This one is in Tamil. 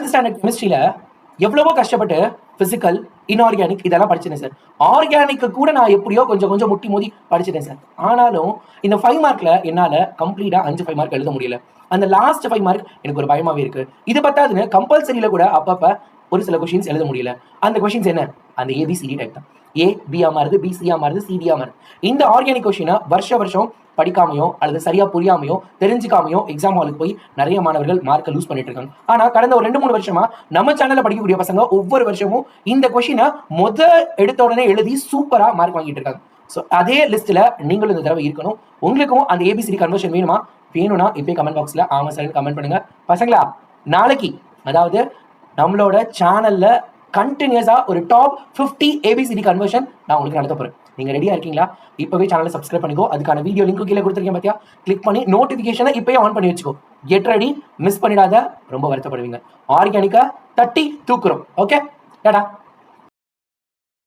12th ஸ்டாண்டர்ட் கெமிஸ்ட்ரியில எவ்வளவோ கஷ்டப்பட்டு பிசிக்கல், இன்ஆர்கானிக் இதெல்லாம் படிச்சிட்டேன் சார். ஆர்கானிக்கு கூட நான் எப்படியோ கொஞ்சம் கொஞ்சம் முட்டி மோதி படிச்சிட்டேன் சார். ஆனாலும் இந்த 5 மார்க்ல என்னால கம்ப்ளீட்டா 5 மார்க் எழுத முடியல. அந்த லாஸ்ட் 5 மார்க் எனக்கு ஒரு பயமாவே இருக்கு. இது பத்தாதுன்னு கம்பல்சரியில கூட அப்பப்ப ஒரு சில கொஸ்டின்ஸ் எழுத முடியல. அந்த கொஸ்டின்ஸ் என்ன? அந்த ஏபிசிடி டைப் தான். ஏ பியா மாறுது, பி சியா மாறுது, சிடியா மாறுது. இந்த ஆர்கானிக் கொஸ்டினை வருஷம் படிக்காமையோ அல்லது சரியா புரியாமையோ தெரிஞ்சுக்காமையோ எக்ஸாம் ஹாலுக்கு போய் நிறைய மாணவர்கள் மார்க்கை லூஸ் பண்ணிட்டு இருக்காங்க. ஆனா கடந்த ஒரு 2-3 வருஷமா நம்ம சேனல்ல படிக்கக்கூடிய பசங்க ஒவ்வொரு வருஷமும் இந்த கொஸ்டினை எடுத்த உடனே எழுதி சூப்பரா மார்க் வாங்கிட்டு இருக்காங்க. ஸோ அதே லிஸ்ட்ல நீங்களும் இந்த தடவை இருக்கணும். உங்களுக்கும் அந்த ஏபிசிடி கன்வர்ஷன் வேணும்னா இப்பயே கமெண்ட் பாக்ஸ்ல ஆமா சார் கமெண்ட் பண்ணுங்க. பசங்களா, நாளைக்கு அதாவது நம்மளோட சேனல்ல கண்டினியூஸா ஒரு டாப் 50 ஏபிசிடி கன்வர்ஷன் நான் உங்களுக்கு நடத்த போறேன். நீங்க ரெடியா இருக்கீங்களா? இப்பவே சேனலை சப்ஸ்கிரைப் பண்ணிக்கோ. அதுக்கான வீடியோ லிங்க் கீழே கொடுத்துருக்கேன் பாத்தியா? கிளிக் பண்ணி நோட்டிபிகேஷனை இப்பயே ஆன் பண்ணி வச்சுக்கோ. கெட் ரெடி, மிஸ் பண்ணிடாத, ரொம்ப வருத்தப்படுவீங்க. ஆர்கானிக்கா தட்டி தூக்குறோம். ஓகே, டாடா.